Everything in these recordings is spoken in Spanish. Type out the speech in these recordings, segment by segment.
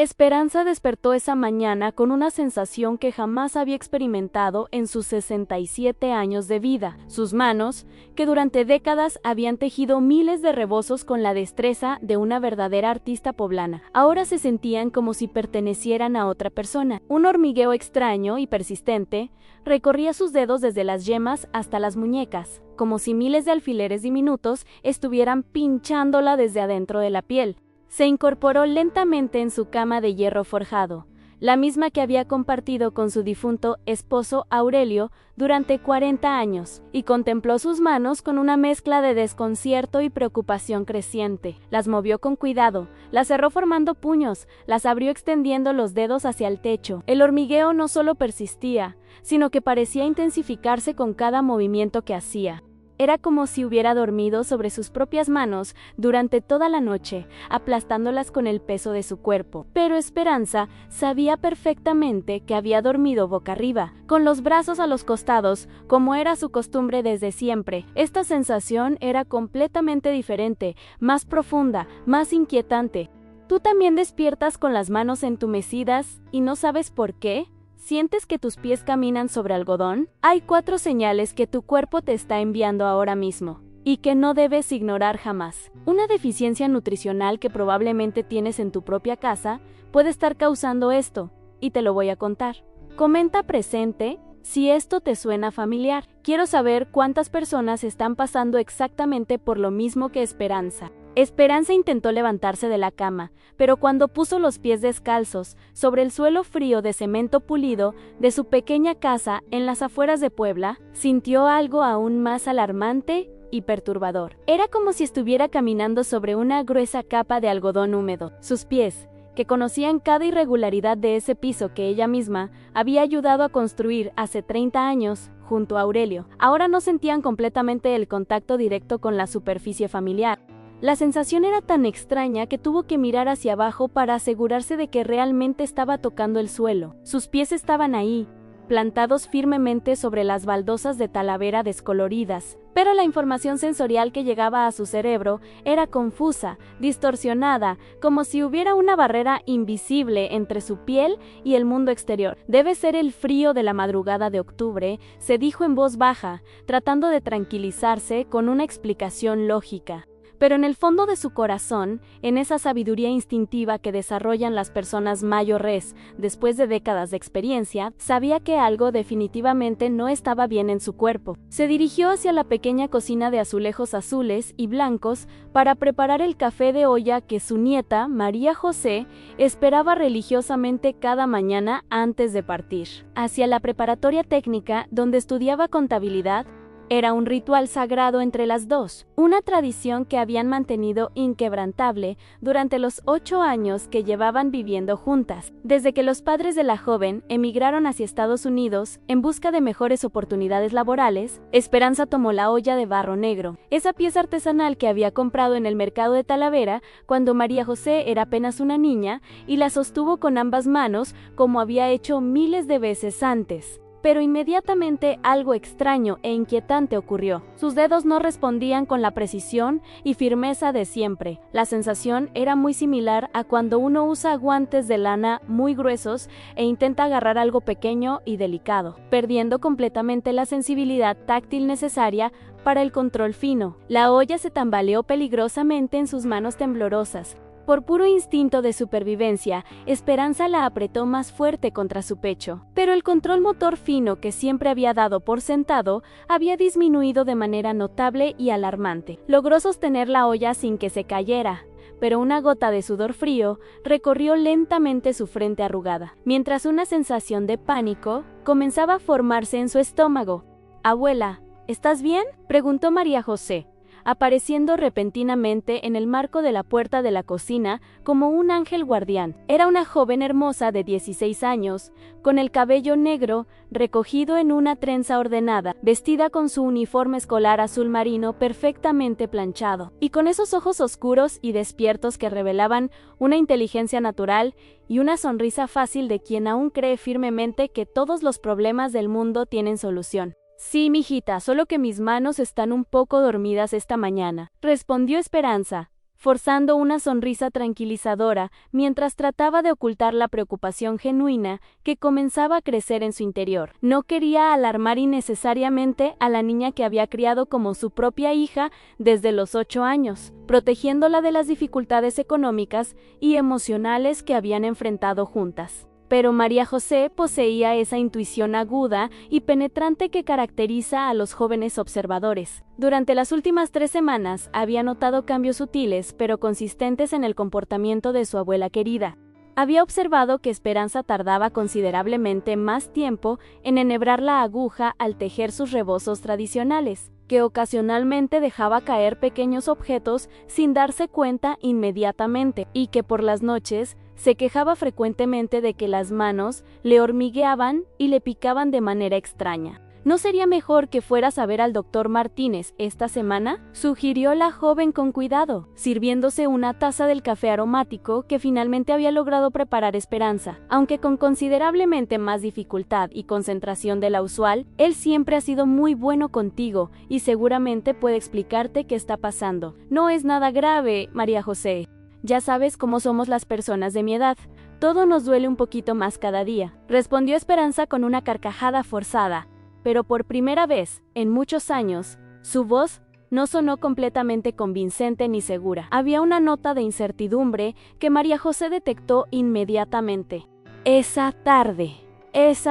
Esperanza despertó esa mañana con una sensación que jamás había experimentado en sus 67 años de vida. Sus manos, que durante décadas habían tejido miles de rebozos con la destreza de una verdadera artista poblana, ahora se sentían como si pertenecieran a otra persona. Un hormigueo extraño y persistente recorría sus dedos desde las yemas hasta las muñecas, como si miles de alfileres diminutos estuvieran pinchándola desde adentro de la piel. Se incorporó lentamente en su cama de hierro forjado, la misma que había compartido con su difunto esposo Aurelio durante 40 años, y contempló sus manos con una mezcla de desconcierto y preocupación creciente. Las movió con cuidado, las cerró formando puños, las abrió extendiendo los dedos hacia el techo. El hormigueo no solo persistía, sino que parecía intensificarse con cada movimiento que hacía. Era como si hubiera dormido sobre sus propias manos durante toda la noche, aplastándolas con el peso de su cuerpo. Pero Esperanza sabía perfectamente que había dormido boca arriba, con los brazos a los costados, como era su costumbre desde siempre. Esta sensación era completamente diferente, más profunda, más inquietante. ¿Tú también despiertas con las manos entumecidas y no sabes por qué? ¿Sientes que tus pies caminan sobre algodón? Hay 4 señales que tu cuerpo te está enviando ahora mismo y que no debes ignorar jamás. Una deficiencia nutricional que probablemente tienes en tu propia casa puede estar causando esto, y te lo voy a contar. Comenta presente si esto te suena familiar. Quiero saber cuántas personas están pasando exactamente por lo mismo que Esperanza. Esperanza intentó levantarse de la cama, pero cuando puso los pies descalzos sobre el suelo frío de cemento pulido de su pequeña casa en las afueras de Puebla, sintió algo aún más alarmante y perturbador. Era como si estuviera caminando sobre una gruesa capa de algodón húmedo. Sus pies, que conocían cada irregularidad de ese piso que ella misma había ayudado a construir hace 30 años junto a Aurelio, ahora no sentían completamente el contacto directo con la superficie familiar. La sensación era tan extraña que tuvo que mirar hacia abajo para asegurarse de que realmente estaba tocando el suelo. Sus pies estaban ahí, plantados firmemente sobre las baldosas de talavera descoloridas, pero la información sensorial que llegaba a su cerebro era confusa, distorsionada, como si hubiera una barrera invisible entre su piel y el mundo exterior. Debe ser el frío de la madrugada de octubre, se dijo en voz baja, tratando de tranquilizarse con una explicación lógica. Pero en el fondo de su corazón, en esa sabiduría instintiva que desarrollan las personas mayores después de décadas de experiencia, sabía que algo definitivamente no estaba bien en su cuerpo. Se dirigió hacia la pequeña cocina de azulejos azules y blancos para preparar el café de olla que su nieta, María José, esperaba religiosamente cada mañana antes de partir. Hacia la preparatoria técnica, donde estudiaba contabilidad, era un ritual sagrado entre las dos, una tradición que habían mantenido inquebrantable durante los 8 años que llevaban viviendo juntas. Desde que los padres de la joven emigraron hacia Estados Unidos en busca de mejores oportunidades laborales, Esperanza tomó la olla de barro negro, esa pieza artesanal que había comprado en el mercado de Talavera cuando María José era apenas una niña, y la sostuvo con ambas manos como había hecho miles de veces antes. Pero inmediatamente algo extraño e inquietante ocurrió. Sus dedos no respondían con la precisión y firmeza de siempre. La sensación era muy similar a cuando uno usa guantes de lana muy gruesos e intenta agarrar algo pequeño y delicado, perdiendo completamente la sensibilidad táctil necesaria para el control fino. La olla se tambaleó peligrosamente en sus manos temblorosas. Por puro instinto de supervivencia, Esperanza la apretó más fuerte contra su pecho. Pero el control motor fino que siempre había dado por sentado había disminuido de manera notable y alarmante. Logró sostener la olla sin que se cayera, pero una gota de sudor frío recorrió lentamente su frente arrugada, mientras una sensación de pánico comenzaba a formarse en su estómago. «Abuela, ¿estás bien?», preguntó María José, apareciendo repentinamente en el marco de la puerta de la cocina como un ángel guardián. Era una joven hermosa de 16 años, con el cabello negro recogido en una trenza ordenada, vestida con su uniforme escolar azul marino perfectamente planchado, y con esos ojos oscuros y despiertos que revelaban una inteligencia natural y una sonrisa fácil de quien aún cree firmemente que todos los problemas del mundo tienen solución. «Sí, mijita, solo que mis manos están un poco dormidas esta mañana», respondió Esperanza, forzando una sonrisa tranquilizadora mientras trataba de ocultar la preocupación genuina que comenzaba a crecer en su interior. No quería alarmar innecesariamente a la niña que había criado como su propia hija desde los 8 años, protegiéndola de las dificultades económicas y emocionales que habían enfrentado juntas. Pero María José poseía esa intuición aguda y penetrante que caracteriza a los jóvenes observadores. Durante las últimas 3 semanas había notado cambios sutiles pero consistentes en el comportamiento de su abuela querida. Había observado que Esperanza tardaba considerablemente más tiempo en enhebrar la aguja al tejer sus rebozos tradicionales, que ocasionalmente dejaba caer pequeños objetos sin darse cuenta inmediatamente, y que por las noches se quejaba frecuentemente de que las manos le hormigueaban y le picaban de manera extraña. ¿No sería mejor que fueras a ver al doctor Martínez esta semana?, sugirió la joven con cuidado, sirviéndose una taza del café aromático que finalmente había logrado preparar Esperanza. Aunque con considerablemente más dificultad y concentración de la usual, él siempre ha sido muy bueno contigo y seguramente puede explicarte qué está pasando. No es nada grave, María José. Ya sabes cómo somos las personas de mi edad. Todo nos duele un poquito más cada día, respondió Esperanza con una carcajada forzada. Pero por primera vez, en muchos años, su voz no sonó completamente convincente ni segura. Había una nota de incertidumbre que María José detectó inmediatamente. Esa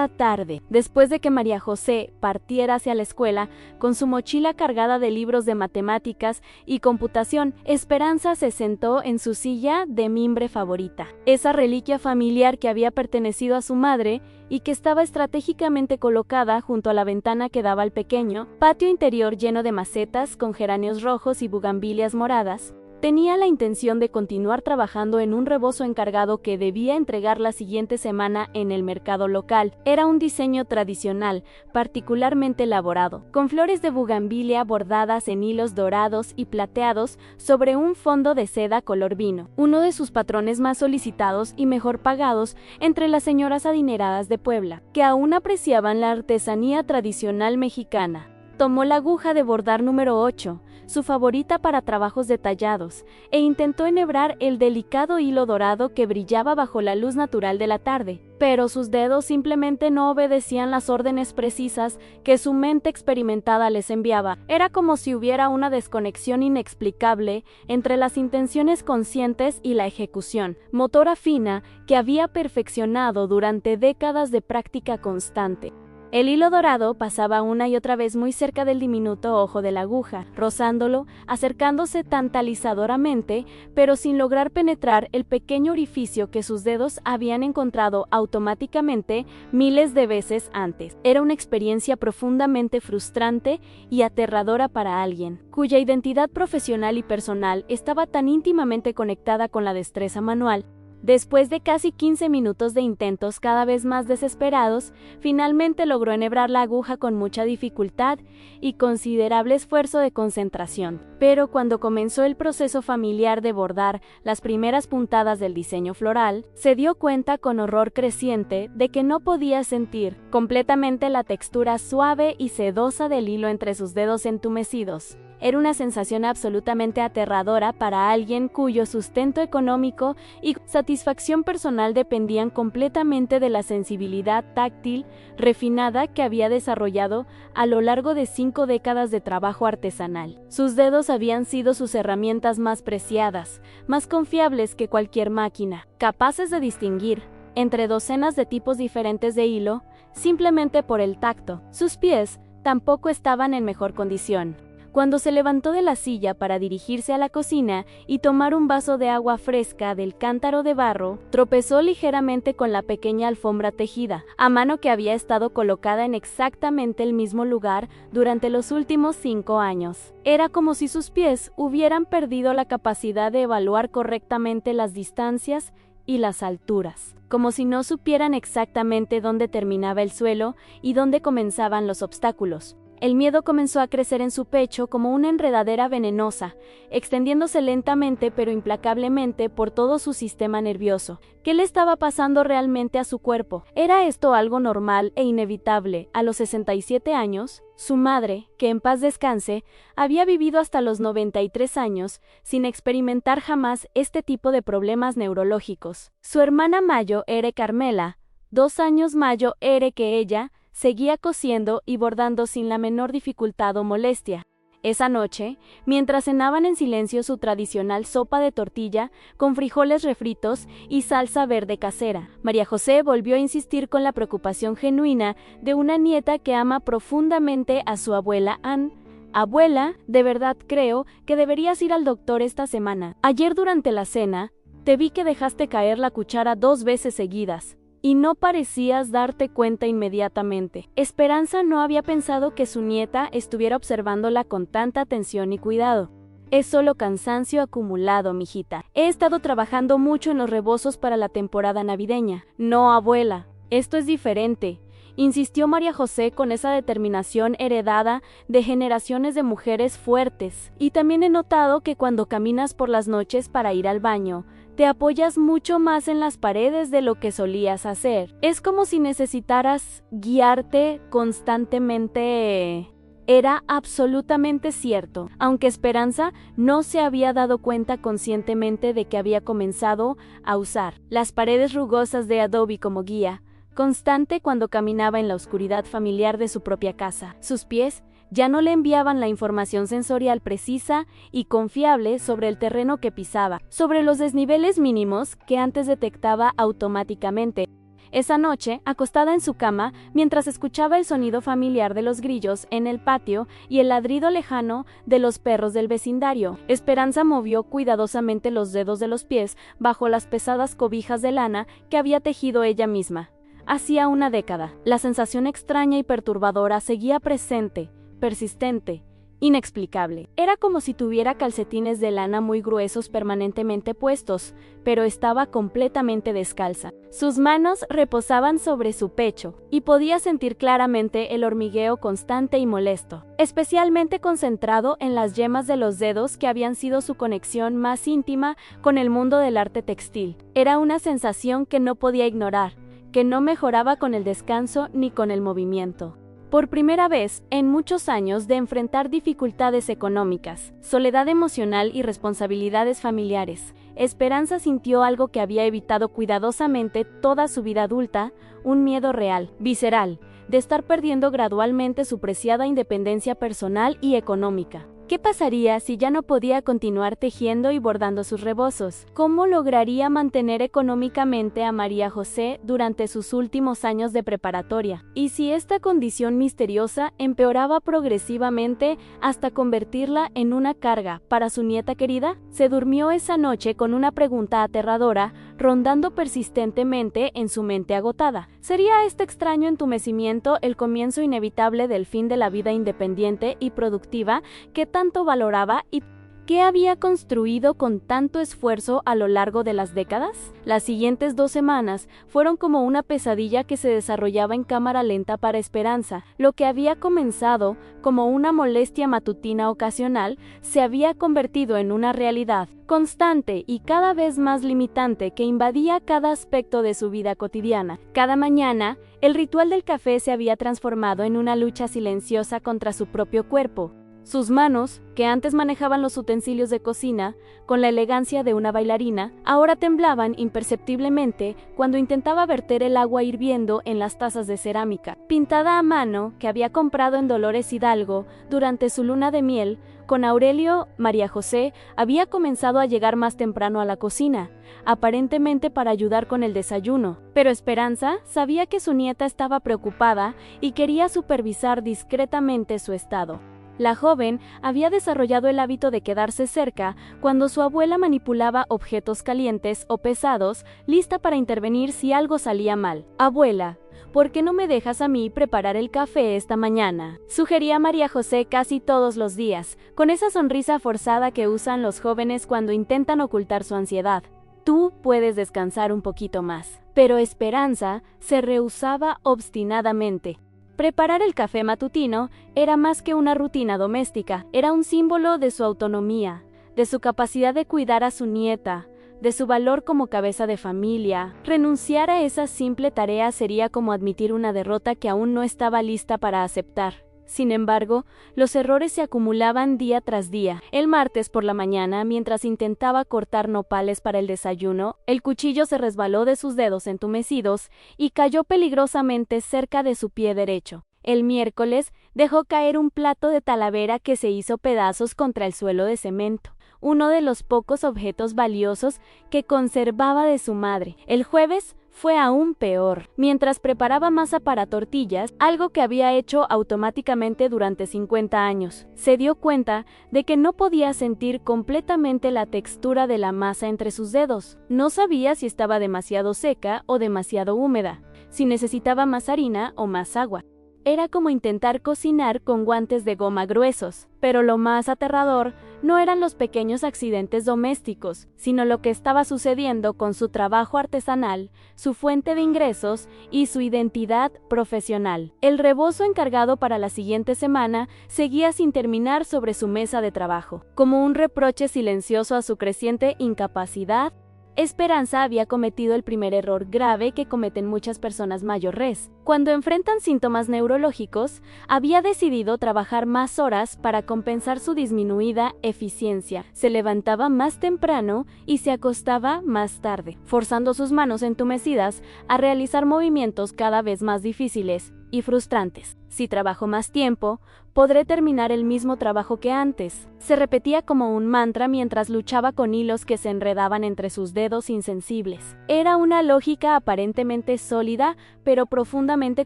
tarde, después de que María José partiera hacia la escuela con su mochila cargada de libros de matemáticas y computación, Esperanza se sentó en su silla de mimbre favorita, esa reliquia familiar que había pertenecido a su madre y que estaba estratégicamente colocada junto a la ventana que daba al pequeño patio interior lleno de macetas con geranios rojos y bugambilias moradas. Tenía la intención de continuar trabajando en un rebozo encargado que debía entregar la siguiente semana en el mercado local. Era un diseño tradicional, particularmente elaborado, con flores de bugambilia bordadas en hilos dorados y plateados sobre un fondo de seda color vino, uno de sus patrones más solicitados y mejor pagados entre las señoras adineradas de Puebla, que aún apreciaban la artesanía tradicional mexicana. Tomó la aguja de bordar número 8, su favorita para trabajos detallados, e intentó enhebrar el delicado hilo dorado que brillaba bajo la luz natural de la tarde, pero sus dedos simplemente no obedecían las órdenes precisas que su mente experimentada les enviaba. Era como si hubiera una desconexión inexplicable entre las intenciones conscientes y la ejecución, motora fina que había perfeccionado durante décadas de práctica constante. El hilo dorado pasaba una y otra vez muy cerca del diminuto ojo de la aguja, rozándolo, acercándose tantalizadoramente, pero sin lograr penetrar el pequeño orificio que sus dedos habían encontrado automáticamente miles de veces antes. Era una experiencia profundamente frustrante y aterradora para alguien, cuya identidad profesional y personal estaba tan íntimamente conectada con la destreza manual. Después de casi 15 minutos de intentos cada vez más desesperados, finalmente logró enhebrar la aguja con mucha dificultad y considerable esfuerzo de concentración. Pero cuando comenzó el proceso familiar de bordar las primeras puntadas del diseño floral, se dio cuenta con horror creciente de que no podía sentir completamente la textura suave y sedosa del hilo entre sus dedos entumecidos. Era una sensación absolutamente aterradora para alguien cuyo sustento económico y satisfacción personal dependían completamente de la sensibilidad táctil refinada que había desarrollado a lo largo de 5 décadas de trabajo artesanal. Sus dedos habían sido sus herramientas más preciadas, más confiables que cualquier máquina, capaces de distinguir entre docenas de tipos diferentes de hilo simplemente por el tacto. Sus pies tampoco estaban en mejor condición. Cuando se levantó de la silla para dirigirse a la cocina y tomar un vaso de agua fresca del cántaro de barro, tropezó ligeramente con la pequeña alfombra tejida, a mano que había estado colocada en exactamente el mismo lugar durante los últimos 5 años. Era como si sus pies hubieran perdido la capacidad de evaluar correctamente las distancias y las alturas, como si no supieran exactamente dónde terminaba el suelo y dónde comenzaban los obstáculos. El miedo comenzó a crecer en su pecho como una enredadera venenosa, extendiéndose lentamente pero implacablemente por todo su sistema nervioso. ¿Qué le estaba pasando realmente a su cuerpo? ¿Era esto algo normal e inevitable a los 67 años? Su madre, que en paz descanse, había vivido hasta los 93 años sin experimentar jamás este tipo de problemas neurológicos. Su hermana mayor, Carmela, 2 años mayor que ella, seguía cosiendo y bordando sin la menor dificultad o molestia. Esa noche, mientras cenaban en silencio su tradicional sopa de tortilla con frijoles refritos y salsa verde casera, María José volvió a insistir con la preocupación genuina de una nieta que ama profundamente a su abuela Ann. Abuela, de verdad creo que deberías ir al doctor esta semana. Ayer durante la cena, te vi que dejaste caer la cuchara 2 veces seguidas. Y no parecías darte cuenta inmediatamente. Esperanza no había pensado que su nieta estuviera observándola con tanta atención y cuidado. Es solo cansancio acumulado, mijita. He estado trabajando mucho en los rebozos para la temporada navideña. No, abuela, esto es diferente, insistió María José con esa determinación heredada de generaciones de mujeres fuertes. Y también he notado que cuando caminas por las noches para ir al baño, te apoyas mucho más en las paredes de lo que solías hacer. Es como si necesitaras guiarte constantemente. Era absolutamente cierto, aunque Esperanza no se había dado cuenta conscientemente de que había comenzado a usar las paredes rugosas de adobe como guía constante cuando caminaba en la oscuridad familiar de su propia casa. Sus pies ya no le enviaban la información sensorial precisa y confiable sobre el terreno que pisaba, sobre los desniveles mínimos que antes detectaba automáticamente. Esa noche, acostada en su cama, mientras escuchaba el sonido familiar de los grillos en el patio y el ladrido lejano de los perros del vecindario, Esperanza movió cuidadosamente los dedos de los pies bajo las pesadas cobijas de lana que había tejido ella misma. Hacía una década, la sensación extraña y perturbadora seguía presente, persistente, inexplicable. Era como si tuviera calcetines de lana muy gruesos permanentemente puestos, pero estaba completamente descalza. Sus manos reposaban sobre su pecho, y podía sentir claramente el hormigueo constante y molesto, especialmente concentrado en las yemas de los dedos que habían sido su conexión más íntima con el mundo del arte textil. Era una sensación que no podía ignorar, que no mejoraba con el descanso ni con el movimiento. Por primera vez en muchos años de enfrentar dificultades económicas, soledad emocional y responsabilidades familiares, Esperanza sintió algo que había evitado cuidadosamente toda su vida adulta, un miedo real, visceral, de estar perdiendo gradualmente su preciada independencia personal y económica. ¿Qué pasaría si ya no podía continuar tejiendo y bordando sus rebozos? ¿Cómo lograría mantener económicamente a María José durante sus últimos años de preparatoria? ¿Y si esta condición misteriosa empeoraba progresivamente hasta convertirla en una carga para su nieta querida? Se durmió esa noche con una pregunta aterradora rondando persistentemente en su mente agotada. ¿Sería este extraño entumecimiento el comienzo inevitable del fin de la vida independiente y productiva que tanto valoraba y que había construido con tanto esfuerzo a lo largo de las décadas? Las siguientes 2 semanas fueron como una pesadilla que se desarrollaba en cámara lenta para Esperanza. Lo que había comenzado como una molestia matutina ocasional se había convertido en una realidad constante y cada vez más limitante que invadía cada aspecto de su vida cotidiana. Cada mañana, el ritual del café se había transformado en una lucha silenciosa contra su propio cuerpo. Sus manos, que antes manejaban los utensilios de cocina con la elegancia de una bailarina, ahora temblaban imperceptiblemente cuando intentaba verter el agua hirviendo en las tazas de cerámica, pintada a mano, que había comprado en Dolores Hidalgo durante su luna de miel con Aurelio. María José había comenzado a llegar más temprano a la cocina, aparentemente para ayudar con el desayuno, pero Esperanza sabía que su nieta estaba preocupada y quería supervisar discretamente su estado. La joven había desarrollado el hábito de quedarse cerca cuando su abuela manipulaba objetos calientes o pesados, lista para intervenir si algo salía mal. «Abuela, ¿por qué no me dejas a mí preparar el café esta mañana?», sugería María José casi todos los días, con esa sonrisa forzada que usan los jóvenes cuando intentan ocultar su ansiedad. «Tú puedes descansar un poquito más». Pero Esperanza se rehusaba obstinadamente. Preparar el café matutino era más que una rutina doméstica, era un símbolo de su autonomía, de su capacidad de cuidar a su nieta, de su valor como cabeza de familia. Renunciar a esa simple tarea sería como admitir una derrota que aún no estaba lista para aceptar. Sin embargo, los errores se acumulaban día tras día. El martes por la mañana, mientras intentaba cortar nopales para el desayuno, el cuchillo se resbaló de sus dedos entumecidos y cayó peligrosamente cerca de su pie derecho. El miércoles dejó caer un plato de talavera que se hizo pedazos contra el suelo de cemento, uno de los pocos objetos valiosos que conservaba de su madre. El jueves fue aún peor. Mientras preparaba masa para tortillas, algo que había hecho automáticamente durante 50 años, se dio cuenta de que no podía sentir completamente la textura de la masa entre sus dedos. No sabía si estaba demasiado seca o demasiado húmeda, si necesitaba más harina o más agua. Era como intentar cocinar con guantes de goma gruesos, pero lo más aterrador no eran los pequeños accidentes domésticos, sino lo que estaba sucediendo con su trabajo artesanal, su fuente de ingresos y su identidad profesional. El rebozo encargado para la siguiente semana seguía sin terminar sobre su mesa de trabajo. Como un reproche silencioso a su creciente incapacidad, Esperanza había cometido el primer error grave que cometen muchas personas mayores. Cuando enfrentan síntomas neurológicos, había decidido trabajar más horas para compensar su disminuida eficiencia. Se levantaba más temprano y se acostaba más tarde, forzando sus manos entumecidas a realizar movimientos cada vez más difíciles y frustrantes. Si trabajo más tiempo, podré terminar el mismo trabajo que antes. Se repetía como un mantra mientras luchaba con hilos que se enredaban entre sus dedos insensibles. Era una lógica aparentemente sólida, pero profundamente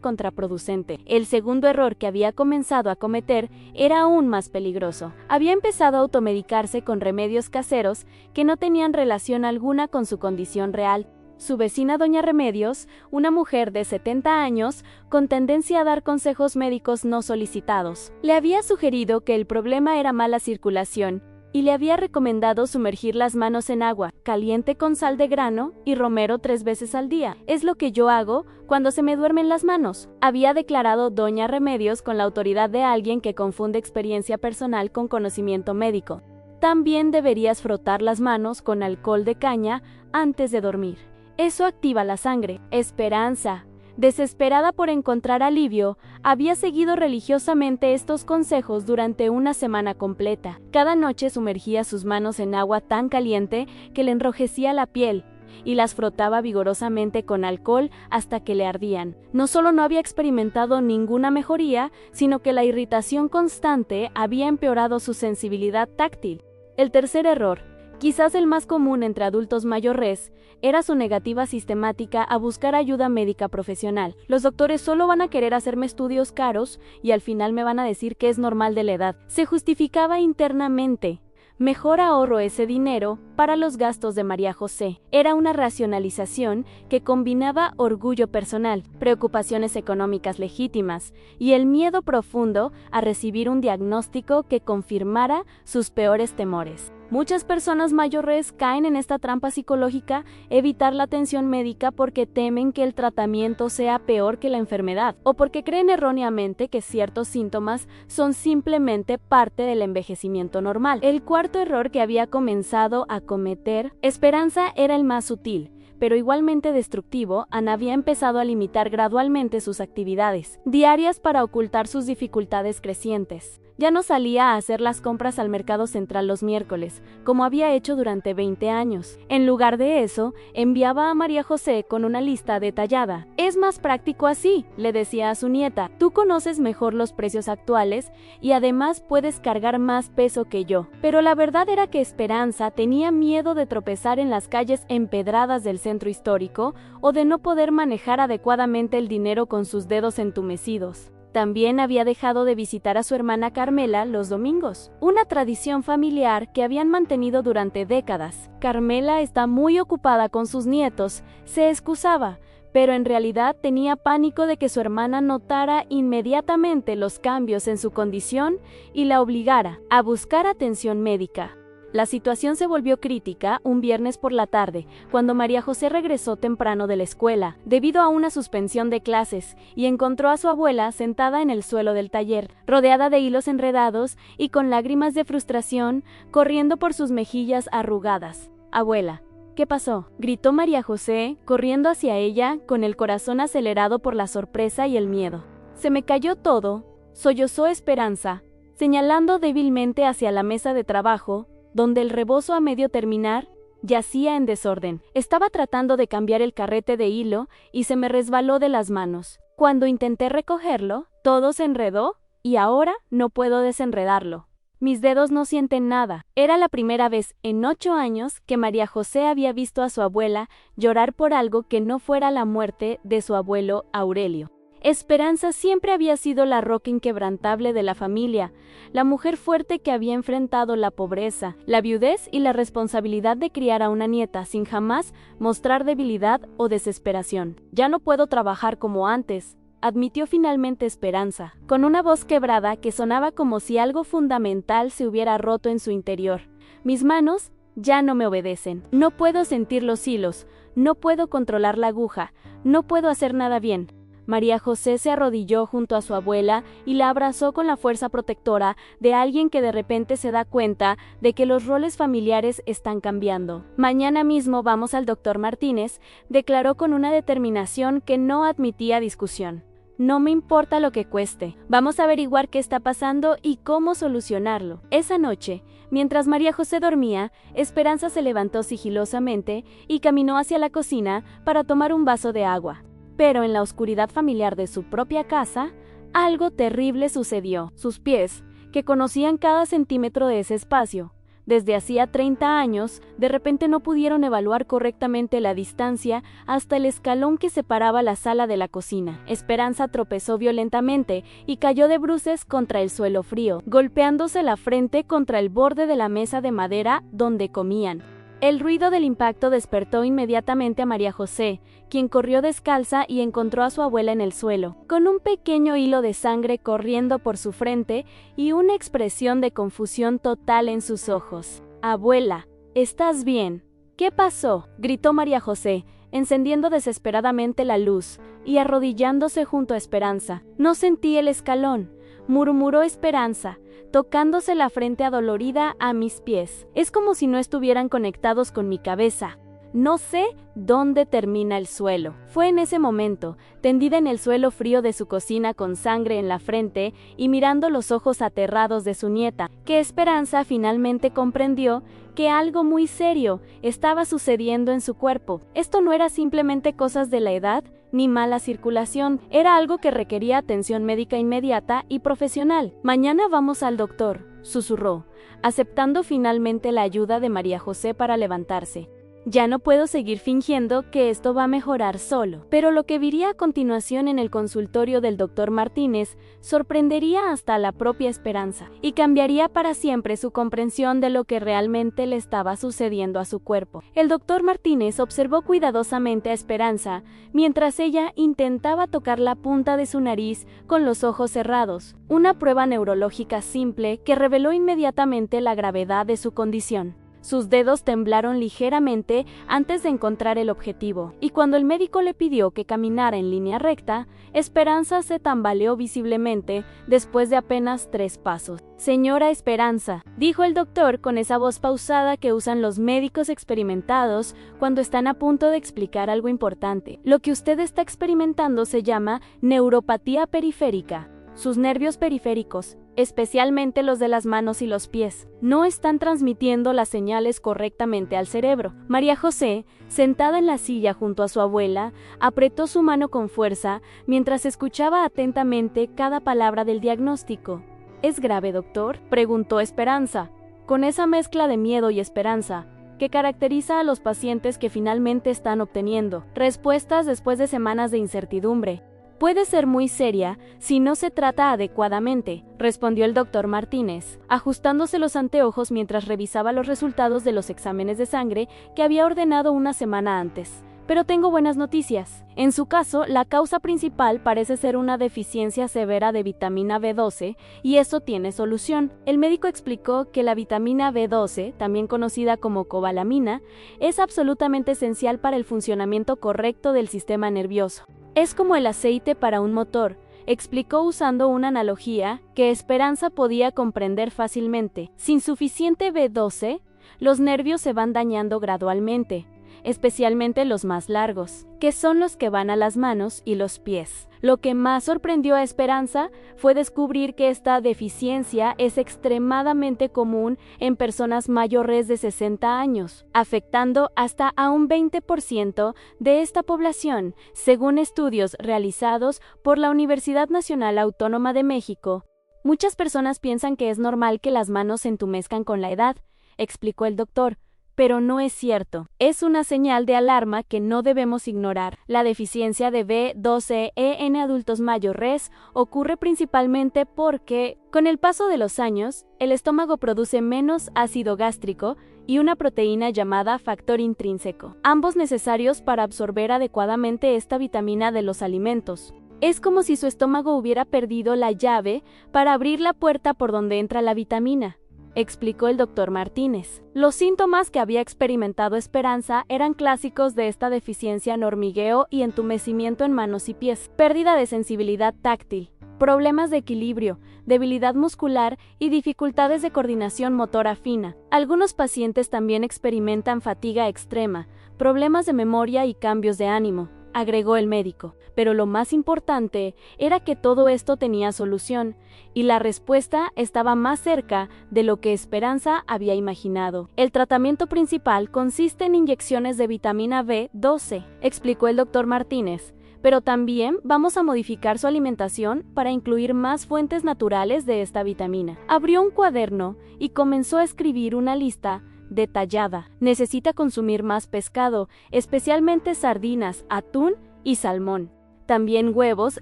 contraproducente. El segundo error que había comenzado a cometer era aún más peligroso. Había empezado a automedicarse con remedios caseros que no tenían relación alguna con su condición real. Su vecina Doña Remedios, una mujer de 70 años, con tendencia a dar consejos médicos no solicitados, le había sugerido que el problema era mala circulación y le había recomendado sumergir las manos en agua caliente con sal de grano y romero 3 veces al día. Es lo que yo hago cuando se me duermen las manos, había declarado Doña Remedios con la autoridad de alguien que confunde experiencia personal con conocimiento médico. También deberías frotar las manos con alcohol de caña antes de dormir. Eso activa la sangre. Esperanza, desesperada por encontrar alivio, había seguido religiosamente estos consejos durante una semana completa. Cada noche sumergía sus manos en agua tan caliente que le enrojecía la piel y las frotaba vigorosamente con alcohol hasta que le ardían. No solo no había experimentado ninguna mejoría, sino que la irritación constante había empeorado su sensibilidad táctil. El tercer error, quizás el más común entre adultos mayores, era su negativa sistemática a buscar ayuda médica profesional. Los doctores solo van a querer hacerme estudios caros y al final me van a decir que es normal de la edad. Se justificaba internamente. Mejor ahorro ese dinero para los gastos de María José. Era una racionalización que combinaba orgullo personal, preocupaciones económicas legítimas y el miedo profundo a recibir un diagnóstico que confirmara sus peores temores. Muchas personas mayores caen en esta trampa psicológica, evitar la atención médica porque temen que el tratamiento sea peor que la enfermedad, o porque creen erróneamente que ciertos síntomas son simplemente parte del envejecimiento normal. El cuarto error que había comenzado a cometer Esperanza era el más sutil, pero igualmente destructivo. Ana había empezado a limitar gradualmente sus actividades diarias para ocultar sus dificultades crecientes. Ya no salía a hacer las compras al mercado central los miércoles, como había hecho durante 20 años. En lugar de eso, enviaba a María José con una lista detallada. Es más práctico así, le decía a su nieta. Tú conoces mejor los precios actuales y además puedes cargar más peso que yo. Pero la verdad era que Esperanza tenía miedo de tropezar en las calles empedradas del centro histórico o de no poder manejar adecuadamente el dinero con sus dedos entumecidos. También había dejado de visitar a su hermana Carmela los domingos, una tradición familiar que habían mantenido durante décadas. Carmela está muy ocupada con sus nietos, se excusaba, pero en realidad tenía pánico de que su hermana notara inmediatamente los cambios en su condición y la obligara a buscar atención médica. La situación se volvió crítica un viernes por la tarde, cuando María José regresó temprano de la escuela, debido a una suspensión de clases, y encontró a su abuela sentada en el suelo del taller, rodeada de hilos enredados y con lágrimas de frustración corriendo por sus mejillas arrugadas. «Abuela, ¿qué pasó?», gritó María José, corriendo hacia ella con el corazón acelerado por la sorpresa y el miedo. «Se me cayó todo», sollozó Esperanza, señalando débilmente hacia la mesa de trabajo, donde el rebozo a medio terminar yacía en desorden. Estaba tratando de cambiar el carrete de hilo y se me resbaló de las manos. Cuando intenté recogerlo, todo se enredó y ahora no puedo desenredarlo. Mis dedos no sienten nada. Era la primera vez en 8 años que María José había visto a su abuela llorar por algo que no fuera la muerte de su abuelo Aurelio. Esperanza siempre había sido la roca inquebrantable de la familia, la mujer fuerte que había enfrentado la pobreza, la viudez y la responsabilidad de criar a una nieta sin jamás mostrar debilidad o desesperación. Ya no puedo trabajar como antes, admitió finalmente Esperanza, con una voz quebrada que sonaba como si algo fundamental se hubiera roto en su interior. Mis manos ya no me obedecen. No puedo sentir los hilos, no puedo controlar la aguja, no puedo hacer nada bien. María José se arrodilló junto a su abuela y la abrazó con la fuerza protectora de alguien que de repente se da cuenta de que los roles familiares están cambiando. Mañana mismo vamos al doctor Martínez, declaró con una determinación que no admitía discusión. No me importa lo que cueste. Vamos a averiguar qué está pasando y cómo solucionarlo. Esa noche, mientras María José dormía, Esperanza se levantó sigilosamente y caminó hacia la cocina para tomar un vaso de agua. Pero en la oscuridad familiar de su propia casa, algo terrible sucedió. Sus pies, que conocían cada centímetro de ese espacio, desde hacía 30 años, de repente no pudieron evaluar correctamente la distancia hasta el escalón que separaba la sala de la cocina. Esperanza tropezó violentamente y cayó de bruces contra el suelo frío, golpeándose la frente contra el borde de la mesa de madera donde comían. El ruido del impacto despertó inmediatamente a María José, quien corrió descalza y encontró a su abuela en el suelo, con un pequeño hilo de sangre corriendo por su frente y una expresión de confusión total en sus ojos. «Abuela, ¿estás bien? ¿Qué pasó?», gritó María José, encendiendo desesperadamente la luz y arrodillándose junto a Esperanza. «No sentí el escalón», murmuró Esperanza, tocándose la frente adolorida a mis pies. «Es como si no estuvieran conectados con mi cabeza. No sé dónde termina el suelo». Fue en ese momento, tendida en el suelo frío de su cocina con sangre en la frente y mirando los ojos aterrados de su nieta, que Esperanza finalmente comprendió que algo muy serio estaba sucediendo en su cuerpo. Esto no era simplemente cosas de la edad ni mala circulación, era algo que requería atención médica inmediata y profesional. «Mañana vamos al doctor», susurró, aceptando finalmente la ayuda de María José para levantarse. «Ya no puedo seguir fingiendo que esto va a mejorar solo». Pero lo que viría a continuación en el consultorio del doctor Martínez sorprendería hasta a la propia Esperanza y cambiaría para siempre su comprensión de lo que realmente le estaba sucediendo a su cuerpo. El doctor Martínez observó cuidadosamente a Esperanza mientras ella intentaba tocar la punta de su nariz con los ojos cerrados, una prueba neurológica simple que reveló inmediatamente la gravedad de su condición. Sus dedos temblaron ligeramente antes de encontrar el objetivo, y cuando el médico le pidió que caminara en línea recta, Esperanza se tambaleó visiblemente después de apenas 3 pasos. «Señora Esperanza», dijo el doctor con esa voz pausada que usan los médicos experimentados cuando están a punto de explicar algo importante. «Lo que usted está experimentando se llama neuropatía periférica. Sus nervios periféricos, especialmente los de las manos y los pies, no están transmitiendo las señales correctamente al cerebro». María José, sentada en la silla junto a su abuela, apretó su mano con fuerza mientras escuchaba atentamente cada palabra del diagnóstico. «¿Es grave, doctor?», preguntó Esperanza, con esa mezcla de miedo y esperanza que caracteriza a los pacientes que finalmente están obteniendo respuestas después de semanas de incertidumbre. «Puede ser muy seria si no se trata adecuadamente», respondió el doctor Martínez, ajustándose los anteojos mientras revisaba los resultados de los exámenes de sangre que había ordenado una semana antes. «Pero tengo buenas noticias. En su caso, la causa principal parece ser una deficiencia severa de vitamina B12 y eso tiene solución». El médico explicó que la vitamina B12, también conocida como cobalamina, es absolutamente esencial para el funcionamiento correcto del sistema nervioso. «Es como el aceite para un motor», explicó usando una analogía que Esperanza podía comprender fácilmente. «Sin suficiente B12, los nervios se van dañando gradualmente. especialmente los más largos, que son los que van a las manos y los pies. Lo que más sorprendió a Esperanza fue descubrir que esta deficiencia es extremadamente común en personas mayores de 60 años, afectando hasta a un 20% de esta población, según estudios realizados por la Universidad Nacional Autónoma de México. Muchas personas piensan que es normal que las manos se entumezcan con la edad, explicó el doctor, pero no es cierto. Es una señal de alarma que no debemos ignorar. La deficiencia de B12E en adultos mayores ocurre principalmente porque, con el paso de los años, el estómago produce menos ácido gástrico y una proteína llamada factor intrínseco, ambos necesarios para absorber adecuadamente esta vitamina de los alimentos. Es como si su estómago hubiera perdido la llave para abrir la puerta por donde entra la vitamina, explicó el doctor Martínez. Los síntomas que había experimentado Esperanza eran clásicos de esta deficiencia en hormigueo y entumecimiento en manos y pies, pérdida de sensibilidad táctil, problemas de equilibrio, debilidad muscular y dificultades de coordinación motora fina. Algunos pacientes también experimentan fatiga extrema, problemas de memoria y cambios de ánimo, agregó el médico. Pero lo más importante era que todo esto tenía solución, y la respuesta estaba más cerca de lo que Esperanza había imaginado. El tratamiento principal consiste en inyecciones de vitamina B12, explicó el doctor Martínez, pero también vamos a modificar su alimentación para incluir más fuentes naturales de esta vitamina. Abrió un cuaderno y comenzó a escribir una lista detallada. Necesita consumir más pescado, especialmente sardinas, atún y salmón. También huevos,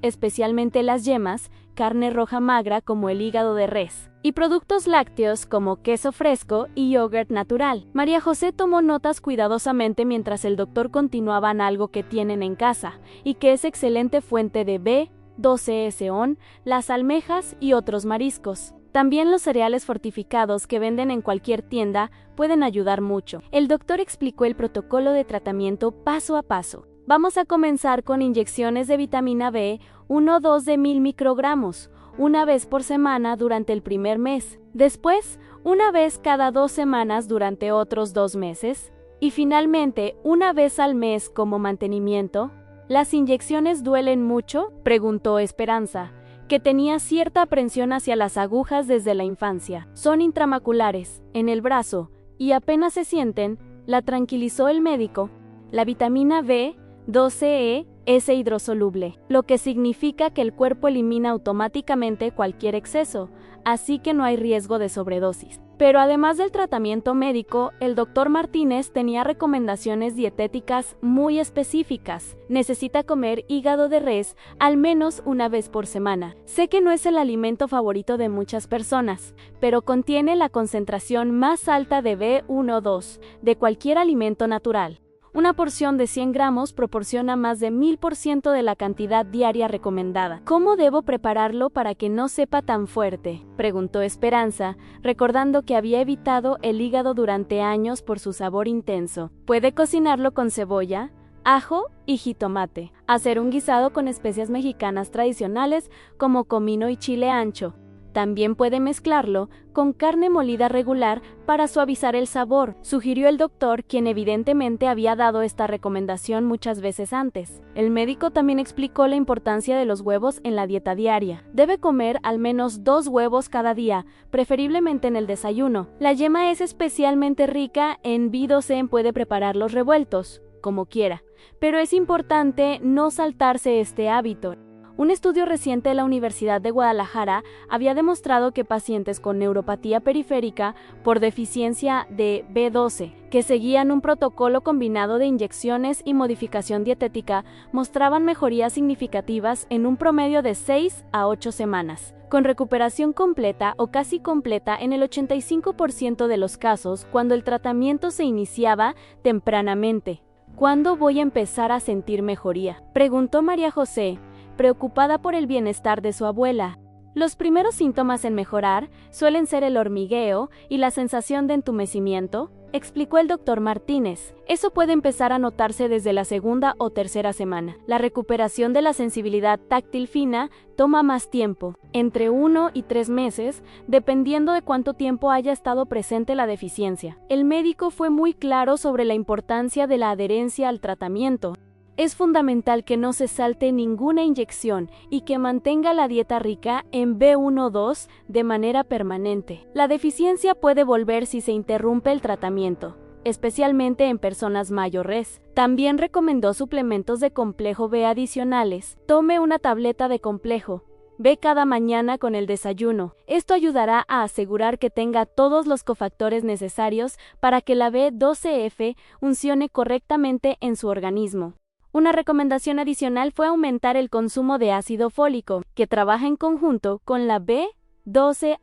especialmente las yemas, carne roja magra como el hígado de res, y productos lácteos como queso fresco y yogurt natural. María José tomó notas cuidadosamente mientras el doctor continuaba en algo que tienen en casa y que es excelente fuente de B12E, las almejas y otros mariscos. También los cereales fortificados que venden en cualquier tienda pueden ayudar mucho. El doctor explicó el protocolo de tratamiento paso a paso. Vamos a comenzar con inyecciones de vitamina B, 1-2 de 1000 microgramos, una vez por semana durante el primer mes. Después, una vez cada 2 semanas durante otros 2 meses. Y finalmente, una vez al mes como mantenimiento. ¿Las inyecciones duelen mucho?, preguntó Esperanza, que tenía cierta aprensión hacia las agujas desde la infancia. Son intramaculares, en el brazo, y apenas se sienten, la tranquilizó el médico. La vitamina B12E es hidrosoluble, lo que significa que el cuerpo elimina automáticamente cualquier exceso, así que no hay riesgo de sobredosis. Pero además del tratamiento médico, el doctor Martínez tenía recomendaciones dietéticas muy específicas. Necesita comer hígado de res al menos una vez por semana. Sé que no es el alimento favorito de muchas personas, pero contiene la concentración más alta de B12 de cualquier alimento natural. Una porción de 100 gramos proporciona más de 1000% de la cantidad diaria recomendada. ¿Cómo debo prepararlo para que no sepa tan fuerte?, preguntó Esperanza, recordando que había evitado el hígado durante años por su sabor intenso. Puede cocinarlo con cebolla, ajo y jitomate. Hacer un guisado con especias mexicanas tradicionales como comino y chile ancho. También puede mezclarlo con carne molida regular para suavizar el sabor, sugirió el doctor, quien evidentemente había dado esta recomendación muchas veces antes. El médico también explicó la importancia de los huevos en la dieta diaria. Debe comer al menos 2 huevos cada día, preferiblemente en el desayuno. La yema es especialmente rica en B12, puede prepararlos revueltos, como quiera, pero es importante no saltarse este hábito. Un estudio reciente de la Universidad de Guadalajara había demostrado que pacientes con neuropatía periférica por deficiencia de B12, que seguían un protocolo combinado de inyecciones y modificación dietética, mostraban mejorías significativas en un promedio de 6 a 8 semanas, con recuperación completa o casi completa en el 85% de los casos cuando el tratamiento se iniciaba tempranamente. ¿Cuándo voy a empezar a sentir mejoría?, preguntó María José, preocupada por el bienestar de su abuela. Los primeros síntomas en mejorar suelen ser el hormigueo y la sensación de entumecimiento, explicó el doctor Martínez. Eso puede empezar a notarse desde la segunda o tercera semana. La recuperación de la sensibilidad táctil fina toma más tiempo, entre 1 y 3 meses, dependiendo de cuánto tiempo haya estado presente la deficiencia. El médico fue muy claro sobre la importancia de la adherencia al tratamiento. Es fundamental que no se salte ninguna inyección y que mantenga la dieta rica en B1-2 de manera permanente. La deficiencia puede volver si se interrumpe el tratamiento, especialmente en personas mayores. También recomendó suplementos de complejo B adicionales. Tome una tableta de complejo B cada mañana con el desayuno. Esto ayudará a asegurar que tenga todos los cofactores necesarios para que la B12F funcione correctamente en su organismo. Una recomendación adicional fue aumentar el consumo de ácido fólico, que trabaja en conjunto con la B12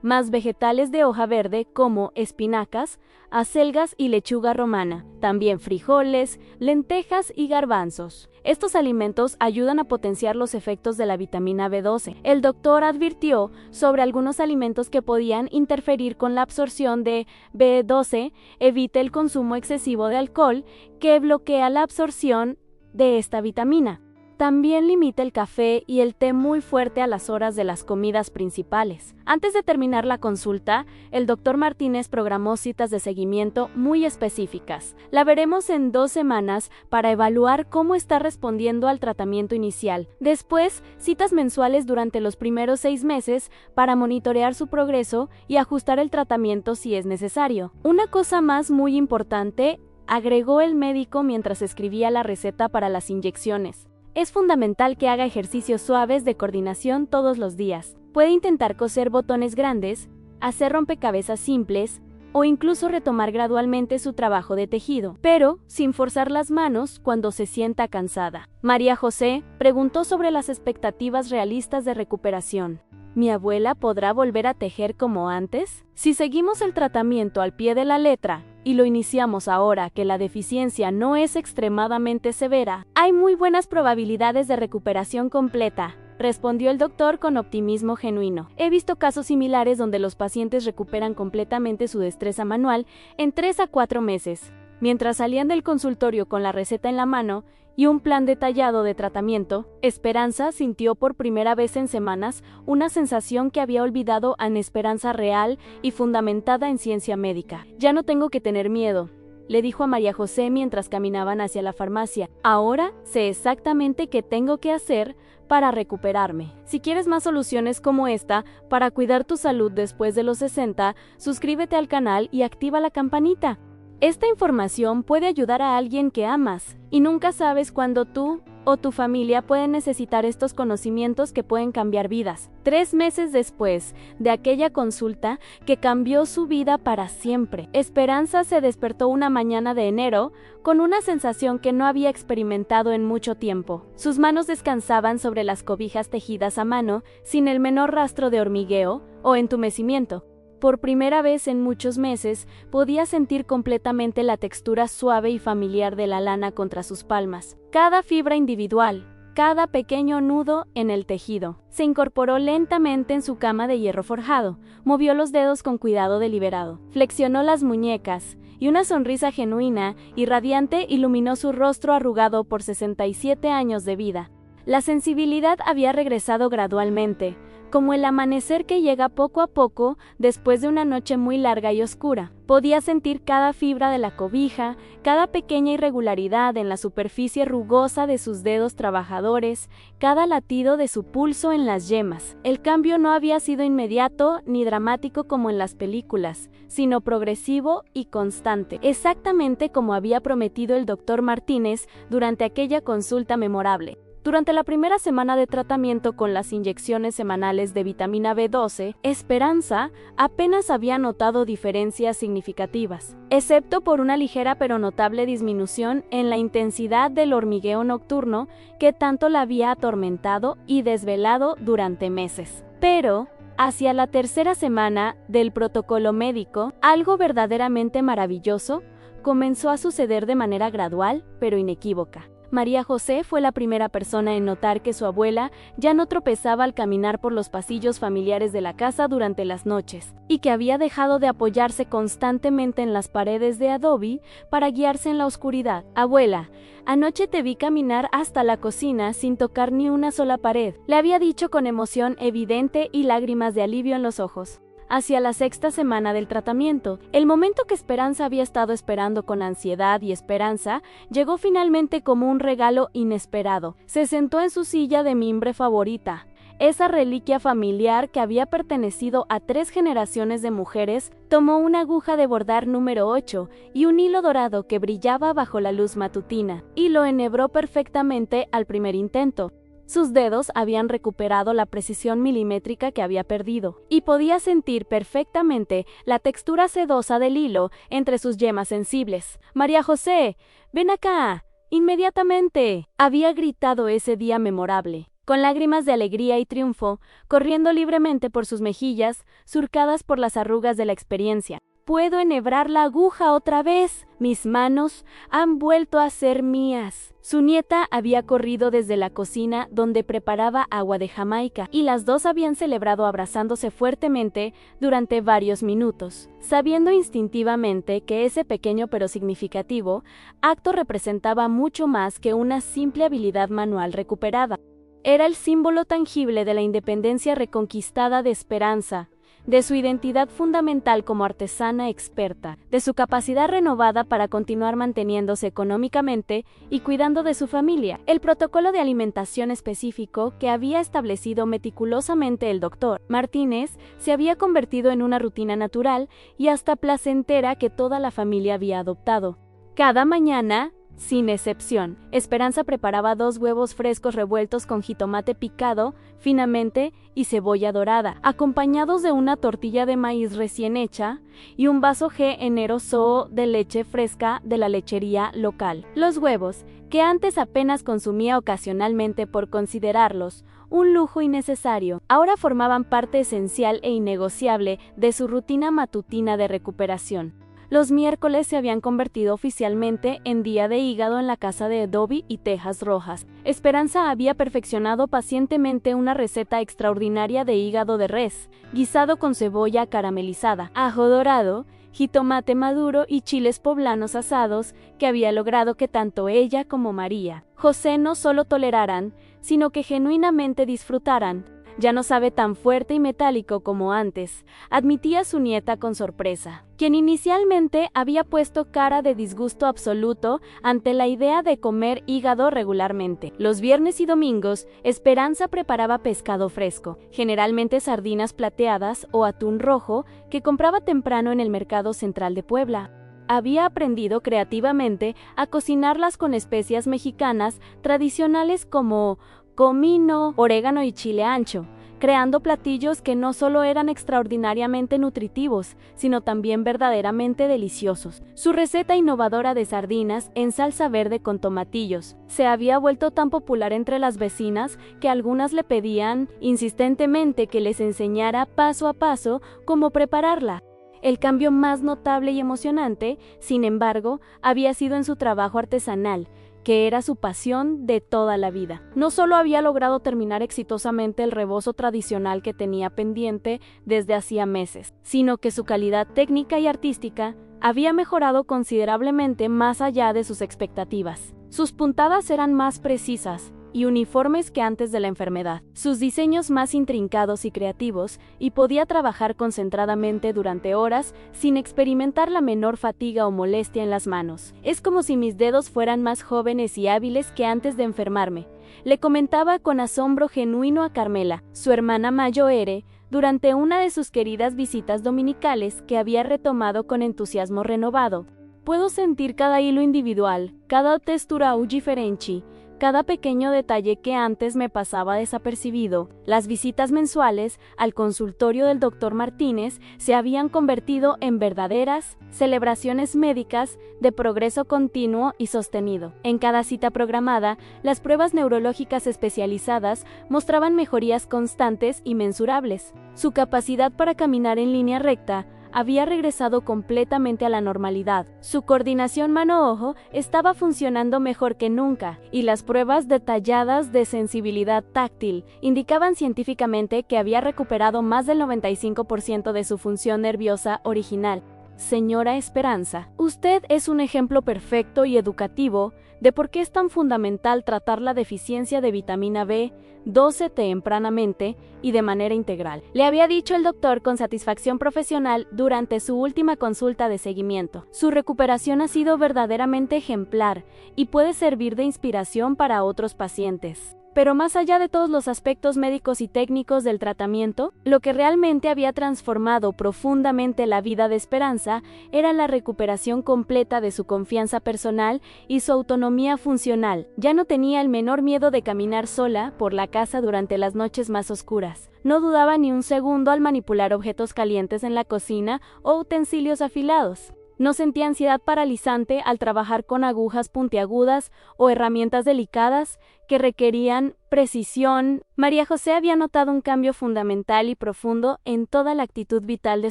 más vegetales de hoja verde como espinacas, acelgas y lechuga romana, también frijoles, lentejas y garbanzos. Estos alimentos ayudan a potenciar los efectos de la vitamina B12. El doctor advirtió sobre algunos alimentos que podían interferir con la absorción de B12. Evite el consumo excesivo de alcohol, que bloquea la absorción de esta vitamina. También limita el café y el té muy fuerte a las horas de las comidas principales. Antes de terminar la consulta, el doctor Martínez programó citas de seguimiento muy específicas. La veremos en 2 semanas para evaluar cómo está respondiendo al tratamiento inicial. Después, citas mensuales durante los primeros 6 meses para monitorear su progreso y ajustar el tratamiento si es necesario. Una cosa más muy importante, agregó el médico mientras escribía la receta para las inyecciones. Es fundamental que haga ejercicios suaves de coordinación todos los días. Puede intentar coser botones grandes, hacer rompecabezas simples o incluso retomar gradualmente su trabajo de tejido, pero sin forzar las manos cuando se sienta cansada. María José preguntó sobre las expectativas realistas de recuperación. ¿Mi abuela podrá volver a tejer como antes? Si seguimos el tratamiento al pie de la letra y lo iniciamos ahora que la deficiencia no es extremadamente severa, hay muy buenas probabilidades de recuperación completa, respondió el doctor con optimismo genuino. He visto casos similares donde los pacientes recuperan completamente su destreza manual en 3 a 4 meses. Mientras salían del consultorio con la receta en la mano y un plan detallado de tratamiento, Esperanza sintió por primera vez en semanas una sensación que había olvidado en esperanza real y fundamentada en ciencia médica. Ya no tengo que tener miedo, le dijo a María José mientras caminaban hacia la farmacia. Ahora sé exactamente qué tengo que hacer para recuperarme. Si quieres más soluciones como esta para cuidar tu salud después de los 60, suscríbete al canal y activa la campanita. Esta información puede ayudar a alguien que amas, y nunca sabes cuándo tú o tu familia pueden necesitar estos conocimientos que pueden cambiar vidas. 3 meses después de aquella consulta que cambió su vida para siempre, Esperanza se despertó una mañana de enero con una sensación que no había experimentado en mucho tiempo. Sus manos descansaban sobre las cobijas tejidas a mano, sin el menor rastro de hormigueo o entumecimiento. Por primera vez en muchos meses, podía sentir completamente la textura suave y familiar de la lana contra sus palmas. Cada fibra individual, cada pequeño nudo en el tejido. Se incorporó lentamente en su cama de hierro forjado, movió los dedos con cuidado deliberado, flexionó las muñecas, y una sonrisa genuina y radiante iluminó su rostro arrugado por 67 años de vida. La sensibilidad había regresado gradualmente, como el amanecer que llega poco a poco después de una noche muy larga y oscura. Podía sentir cada fibra de la cobija, cada pequeña irregularidad en la superficie rugosa de sus dedos trabajadores, cada latido de su pulso en las yemas. El cambio no había sido inmediato ni dramático como en las películas, sino progresivo y constante, exactamente como había prometido el doctor Martínez durante aquella consulta memorable. Durante la primera semana de tratamiento con las inyecciones semanales de vitamina B12, Esperanza apenas había notado diferencias significativas, excepto por una ligera pero notable disminución en la intensidad del hormigueo nocturno que tanto la había atormentado y desvelado durante meses. Pero hacia la tercera semana del protocolo médico, algo verdaderamente maravilloso comenzó a suceder de manera gradual pero inequívoca. María José fue la primera persona en notar que su abuela ya no tropezaba al caminar por los pasillos familiares de la casa durante las noches, y que había dejado de apoyarse constantemente en las paredes de adobe para guiarse en la oscuridad. Abuela, anoche te vi caminar hasta la cocina sin tocar ni una sola pared, le había dicho con emoción evidente y lágrimas de alivio en los ojos. Hacia la sexta semana del tratamiento, el momento que Esperanza había estado esperando con ansiedad y esperanza, llegó finalmente como un regalo inesperado. Se sentó en su silla de mimbre favorita, esa reliquia familiar que había pertenecido a 3 generaciones de mujeres, tomó una aguja de bordar número 8 y un hilo dorado que brillaba bajo la luz matutina, y lo enhebró perfectamente al primer intento. Sus dedos habían recuperado la precisión milimétrica que había perdido, y podía sentir perfectamente la textura sedosa del hilo entre sus yemas sensibles. «María José, ven acá, inmediatamente», había gritado ese día memorable, con lágrimas de alegría y triunfo, corriendo libremente por sus mejillas, surcadas por las arrugas de la experiencia. «Puedo enhebrar la aguja otra vez. Mis manos han vuelto a ser mías». Su nieta había corrido desde la cocina donde preparaba agua de Jamaica, y las dos habían celebrado abrazándose fuertemente durante varios minutos, sabiendo instintivamente que ese pequeño pero significativo acto representaba mucho más que una simple habilidad manual recuperada. Era el símbolo tangible de la independencia reconquistada de Esperanza, de su identidad fundamental como artesana experta, de su capacidad renovada para continuar manteniéndose económicamente y cuidando de su familia. El protocolo de alimentación específico que había establecido meticulosamente el doctor Martínez se había convertido en una rutina natural y hasta placentera que toda la familia había adoptado. Cada mañana, sin excepción, Esperanza preparaba 2 huevos frescos revueltos con jitomate picado finamente y cebolla dorada, acompañados de una tortilla de maíz recién hecha y un vaso generoso de leche fresca de la lechería local. Los huevos, que antes apenas consumía ocasionalmente por considerarlos un lujo innecesario, ahora formaban parte esencial e innegociable de su rutina matutina de recuperación. Los miércoles se habían convertido oficialmente en día de hígado en la casa de adobe y tejas rojas. Esperanza había perfeccionado pacientemente una receta extraordinaria de hígado de res, guisado con cebolla caramelizada, ajo dorado, jitomate maduro y chiles poblanos asados, que había logrado que tanto ella como María José no solo toleraran, sino que genuinamente disfrutaran. «Ya no sabe tan fuerte y metálico como antes», admitía su nieta con sorpresa, quien inicialmente había puesto cara de disgusto absoluto ante la idea de comer hígado regularmente. Los viernes y domingos, Esperanza preparaba pescado fresco, generalmente sardinas plateadas o atún rojo, que compraba temprano en el mercado central de Puebla. Había aprendido creativamente a cocinarlas con especias mexicanas tradicionales como comino, orégano y chile ancho, creando platillos que no solo eran extraordinariamente nutritivos, sino también verdaderamente deliciosos. Su receta innovadora de sardinas en salsa verde con tomatillos se había vuelto tan popular entre las vecinas que algunas le pedían insistentemente que les enseñara paso a paso cómo prepararla. El cambio más notable y emocionante, sin embargo, había sido en su trabajo artesanal, que era su pasión de toda la vida. No solo había logrado terminar exitosamente el rebozo tradicional que tenía pendiente desde hacía meses, sino que su calidad técnica y artística había mejorado considerablemente más allá de sus expectativas. Sus puntadas eran más precisas y uniformes que antes de la enfermedad, sus diseños más intrincados y creativos, y podía trabajar concentradamente durante horas sin experimentar la menor fatiga o molestia en las manos. «Es como si mis dedos fueran más jóvenes y hábiles que antes de enfermarme», le comentaba con asombro genuino a Carmela, su hermana mayor, durante una de sus queridas visitas dominicales que había retomado con entusiasmo renovado. «Puedo sentir cada hilo individual, cada textura diferente, cada pequeño detalle que antes me pasaba desapercibido». Las visitas mensuales al consultorio del doctor Martínez se habían convertido en verdaderas celebraciones médicas de progreso continuo y sostenido. En cada cita programada, las pruebas neurológicas especializadas mostraban mejorías constantes y mensurables. Su capacidad para caminar en línea recta había regresado completamente a la normalidad. Su coordinación mano-ojo estaba funcionando mejor que nunca, y las pruebas detalladas de sensibilidad táctil indicaban científicamente que había recuperado más del 95% de su función nerviosa original. Señora Esperanza, usted es un ejemplo perfecto y educativo de por qué es tan fundamental tratar la deficiencia de vitamina B12 tempranamente y de manera integral, le había dicho el doctor con satisfacción profesional durante su última consulta de seguimiento. Su recuperación ha sido verdaderamente ejemplar y puede servir de inspiración para otros pacientes. Pero más allá de todos los aspectos médicos y técnicos del tratamiento, lo que realmente había transformado profundamente la vida de Esperanza era la recuperación completa de su confianza personal y su autonomía funcional. Ya no tenía el menor miedo de caminar sola por la casa durante las noches más oscuras. No dudaba ni un segundo al manipular objetos calientes en la cocina o utensilios afilados. No sentía ansiedad paralizante al trabajar con agujas puntiagudas o herramientas delicadas que requerían precisión. María José había notado un cambio fundamental y profundo en toda la actitud vital de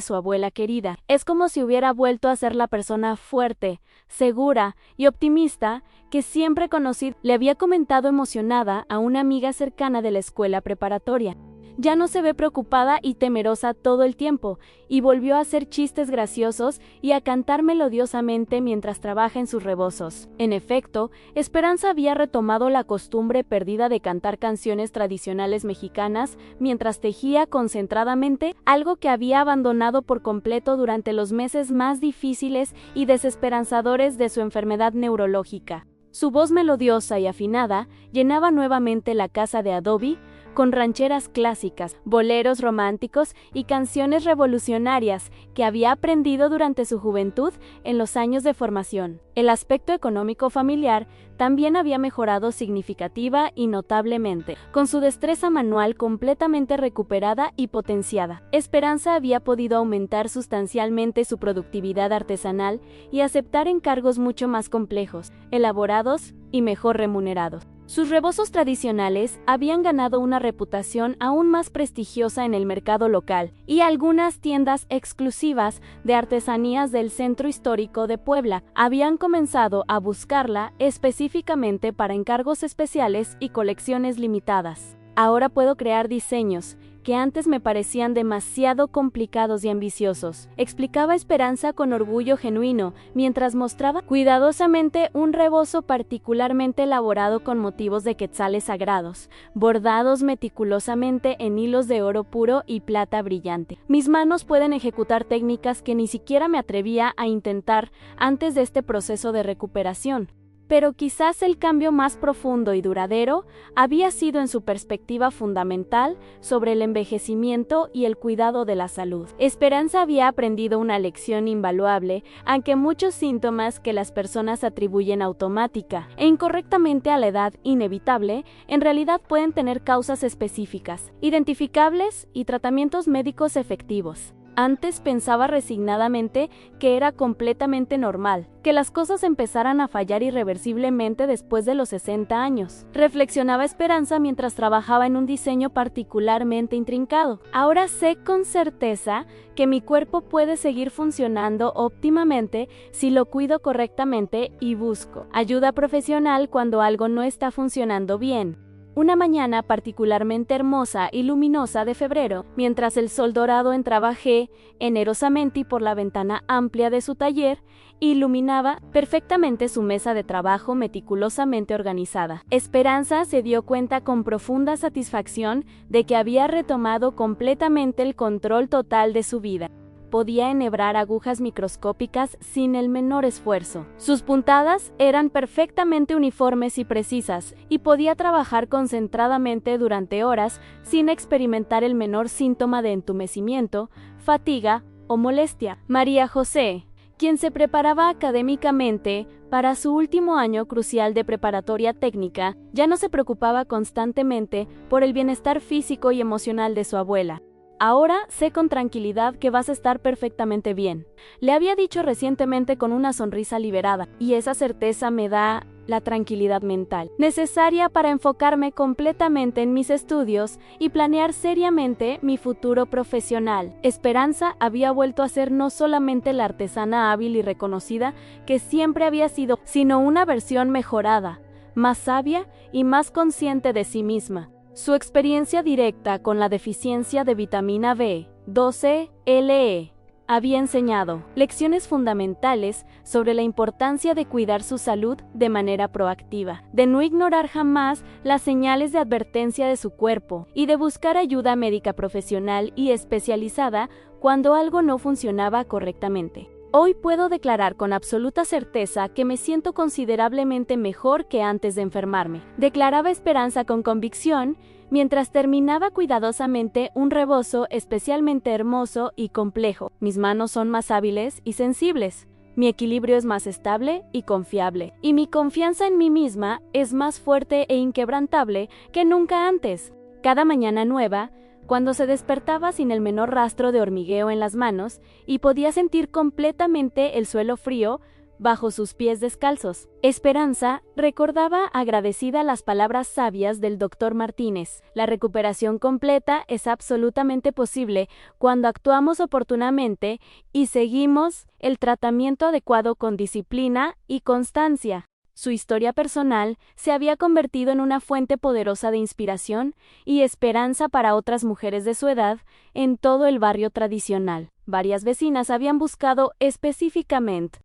su abuela querida. Es como si hubiera vuelto a ser la persona fuerte, segura y optimista que siempre conocí. Le había comentado emocionada a una amiga cercana de la escuela preparatoria. Ya no se ve preocupada y temerosa todo el tiempo, y volvió a hacer chistes graciosos y a cantar melodiosamente mientras trabaja en sus rebozos. En efecto, Esperanza había retomado la costumbre perdida de cantar canciones tradicionales mexicanas mientras tejía concentradamente, algo que había abandonado por completo durante los meses más difíciles y desesperanzadores de su enfermedad neurológica. Su voz melodiosa y afinada llenaba nuevamente la casa de adobe, con rancheras clásicas, boleros románticos y canciones revolucionarias que había aprendido durante su juventud en los años de formación. El aspecto económico familiar también había mejorado significativa y notablemente, con su destreza manual completamente recuperada y potenciada. Esperanza había podido aumentar sustancialmente su productividad artesanal y aceptar encargos mucho más complejos, elaborados y mejor remunerados. Sus rebozos tradicionales habían ganado una reputación aún más prestigiosa en el mercado local, y algunas tiendas exclusivas de artesanías del centro histórico de Puebla habían comenzado a buscarla específicamente para encargos especiales y colecciones limitadas. Ahora puedo crear diseños que antes me parecían demasiado complicados y ambiciosos, explicaba Esperanza con orgullo genuino, mientras mostraba cuidadosamente un rebozo particularmente elaborado con motivos de quetzales sagrados, bordados meticulosamente en hilos de oro puro y plata brillante. Mis manos pueden ejecutar técnicas que ni siquiera me atrevía a intentar antes de este proceso de recuperación. Pero quizás el cambio más profundo y duradero había sido en su perspectiva fundamental sobre el envejecimiento y el cuidado de la salud. Esperanza había aprendido una lección invaluable, aunque muchos síntomas que las personas atribuyen automática e incorrectamente a la edad inevitable, en realidad pueden tener causas específicas, identificables y tratamientos médicos efectivos. Antes pensaba resignadamente que era completamente normal, que las cosas empezaran a fallar irreversiblemente después de los 60 años. Reflexionaba Esperanza mientras trabajaba en un diseño particularmente intrincado. Ahora sé con certeza que mi cuerpo puede seguir funcionando óptimamente si lo cuido correctamente y busco ayuda profesional cuando algo no está funcionando bien. Una mañana particularmente hermosa y luminosa de febrero, mientras el sol dorado entraba generosamente por la ventana amplia de su taller, iluminaba perfectamente su mesa de trabajo meticulosamente organizada. Esperanza se dio cuenta con profunda satisfacción de que había retomado completamente el control total de su vida. Podía enhebrar agujas microscópicas sin el menor esfuerzo. Sus puntadas eran perfectamente uniformes y precisas, y podía trabajar concentradamente durante horas sin experimentar el menor síntoma de entumecimiento, fatiga o molestia. María José, quien se preparaba académicamente para su último año crucial de preparatoria técnica, ya no se preocupaba constantemente por el bienestar físico y emocional de su abuela. Ahora sé con tranquilidad que vas a estar perfectamente bien, le había dicho recientemente con una sonrisa liberada, y esa certeza me da la tranquilidad mental, necesaria para enfocarme completamente en mis estudios y planear seriamente mi futuro profesional. Esperanza había vuelto a ser no solamente la artesana hábil y reconocida que siempre había sido, sino una versión mejorada, más sabia y más consciente de sí misma. Su experiencia directa con la deficiencia de vitamina B12-LE había enseñado lecciones fundamentales sobre la importancia de cuidar su salud de manera proactiva, de no ignorar jamás las señales de advertencia de su cuerpo y de buscar ayuda médica profesional y especializada cuando algo no funcionaba correctamente. Hoy puedo declarar con absoluta certeza que me siento considerablemente mejor que antes de enfermarme, declaraba Esperanza con convicción, mientras terminaba cuidadosamente un rebozo especialmente hermoso y complejo. Mis manos son más hábiles y sensibles, mi equilibrio es más estable y confiable, y mi confianza en mí misma es más fuerte e inquebrantable que nunca antes. Cada mañana nueva, cuando se despertaba sin el menor rastro de hormigueo en las manos y podía sentir completamente el suelo frío bajo sus pies descalzos, Esperanza recordaba agradecida las palabras sabias del doctor Martínez. La recuperación completa es absolutamente posible cuando actuamos oportunamente y seguimos el tratamiento adecuado con disciplina y constancia. Su historia personal se había convertido en una fuente poderosa de inspiración y esperanza para otras mujeres de su edad en todo el barrio tradicional. Varias vecinas habían buscado específicamente